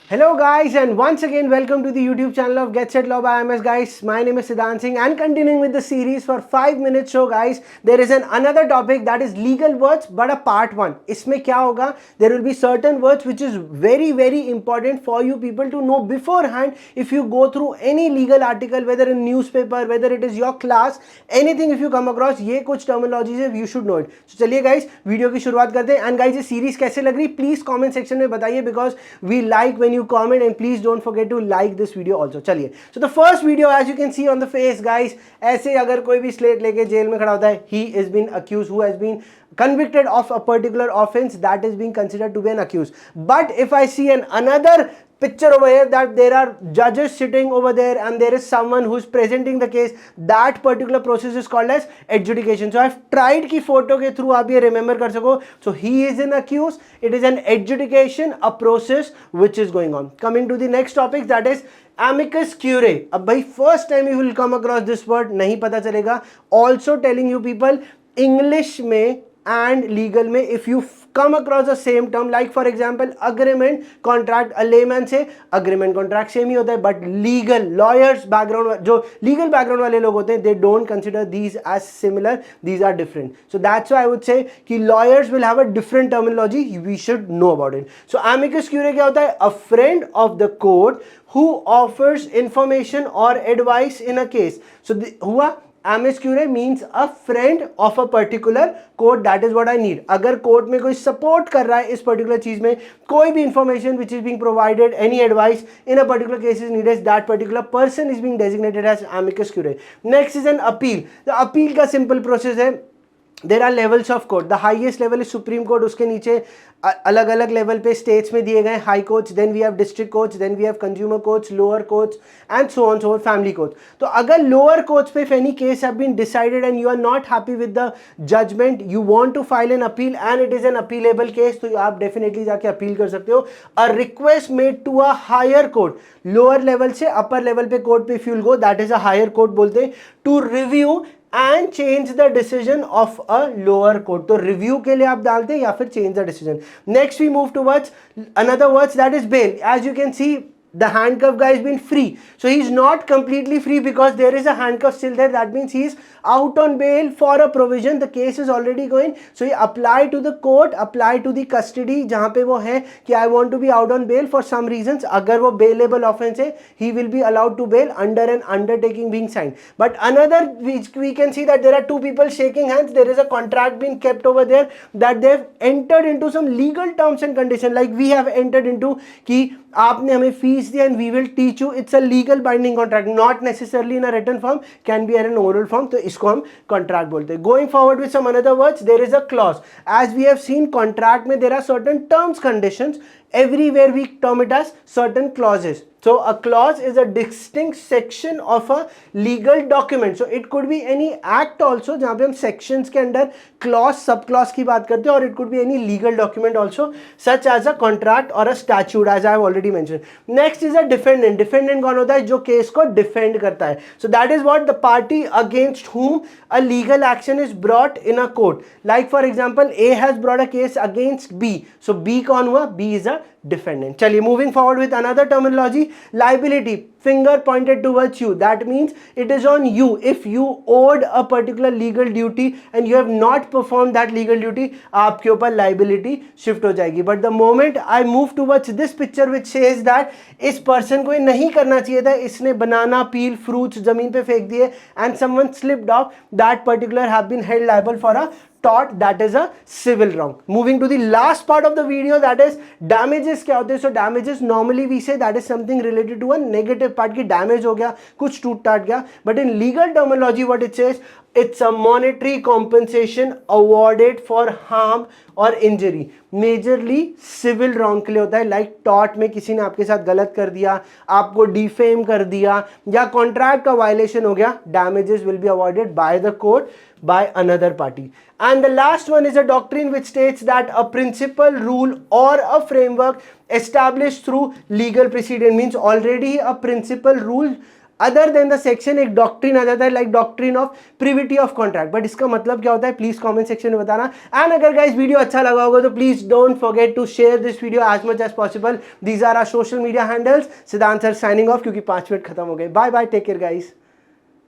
Hello guys, and once again welcome to the YouTube channel of Get Set Law by IMS guys. My name is Siddhant Singh and continuing with the series for 5 minutes show guys, there is another topic that is legal words but a part 1. इसमें क्या होगा? There will be certain words which is very important for you people to know beforehand if you go through any legal article, whether in newspaper, whether it is your class, anything if you come across, ये कुछ terminologies है, you should know it. So चलिए guys, video की शुरुआत करते हैं. And guys, ये series कैसे लग रही? Please comment section में बताइए because we like when you comment and please don't forget to like this video also. चलिए, so the first video as you can see on the face guys, ऐसे अगर कोई भी स्लेट लेके jail में खड़ा होता है, he is been accused, who has been convicted of a particular offense that is being considered to be an accused. But if I see another picture over here that there are judges sitting over there and there is someone who is presenting the case, that particular process is called as adjudication. So I've tried ki photo ke through aap ye remember kar sako. So he is an accused, it is an adjudication, a process which is going on. Coming to the next topic, that is amicus curiae. अब भाई first time you will come across this word, नहीं पता चलेगा. Also telling you people, English में and legal में if you come across the same term, like for example agreement, contract, a layman से agreement contract same ही होता है, but legal lawyers background, जो legal background वाले लोग होते हैं, they don't consider these as similar, these are different. So that's why I would say कि lawyers will have a different terminology, we should know about it. So amicus curiae क्या होता है? A friend of the court who offers information or advice in a case. So हुआ amicus curiae means a friend of a particular court, that is what I need. अगर court में कोई support कर रहा है इस पर्टिकुलर चीज में, कोई भी information which is being provided, any advice in a particular case is needed, that particular person is being designated as amicus curiae. Next is an appeal. तो अपील का सिंपल प्रोसेस है, there are levels of court. The highest level is supreme court, उसके नीचे अलग अलग level पे states में दिए गए high courts, then we have district courts, then we have consumer courts, lower courts and so on so family courts. तो अगर लोअर कोर्ट्स पे if any case have been decided and you are not happy with the judgment, you want to file an appeal and it is an appealable case, तो आप definitely जाके appeal कर सकते हो. A request made to a higher court, lower level से upper level पे court पे if you will go, that is a higher court बोलते हैं, to review and change the decision of a lower court. तो review के लिए आप डालते हैं या फिर change the decision. Next we move towards another words, that is bail. As you can see, the handcuff guy has been free, so he is not completely free because there is a handcuff still there. That means he is out on bail for a provision, the case is already going, so he apply to the court, apply to the custody जहाँ पे वो है कि I want to be out on bail for some reasons. अगर वो bailable offense है, he will be allowed to bail under an undertaking being signed. But another we can see that there are two people shaking hands, there is a contract being kept over there that they have entered into some legal terms and conditions, like we have entered into कि आपने हमें fees दिया and we will teach you. It's a legal binding contract, not necessarily in a written form, can be in an oral form, तो इसको हम contract बोलते हैं. Going forward with some another words, there is a clause. As we have seen, contract में there are certain terms conditions, everywhere we term it as certain clauses. So a clause is a distinct section of a legal document. So it could be any act also जहाँ पे हम sections के अंदर clause, sub clause की बात करते हैं, और it could be any legal document also such as a contract or a statute as I have already mentioned. Next is a defendant. Defendant कौन होता है? जो केस को defend करता है. So that is what the party against whom a legal action is brought in a court. Like for example, A has brought a case against B. So B कौन हुआ? B is a defendant. चलिए, moving forward with another terminology, liability. Finger pointed towards you, that means it is on you. If you owed a particular legal duty and you have not performed that legal duty, आपके ऊपर liability shift हो जाएगी. But the moment I move towards this picture which says that इस person को ये नहीं करना चाहिए था, इसने banana peel fruits जमीन पे फेंक दिए and someone slipped off, that particular have been held liable for a tort, that is a civil wrong. Moving to the last part of the video, that is damages. क्या होते हैं? So damages normally we say that is something related to a negative part की damage हो गया, कुछ टूट टाट गया. But in legal terminology what it says, it's a monetary compensation awarded for harm or injury. Majorly civil wrong के लिए होता है, like tort में किसी ने आपके साथ गलत कर दिया, आपको defame कर दिया या contract का violation हो गया, damages will be awarded by the court by another party. And the last one is a doctrine which states that a principle, rule or a framework established through legal precedent, means already a principle, rule other than the section एक doctrine आ जाता है, like doctrine of privity of contract. But इसका मतलब क्या होता है please comment section में बताना। एंड अगर गाइस वीडियो अच्छा लगा होगा तो please don't forget to share this video as much as possible. These are our social media handles. Siddhant sir signing off, क्योंकि 5 मिनट खत्म हो गए। Bye bye, take care guys.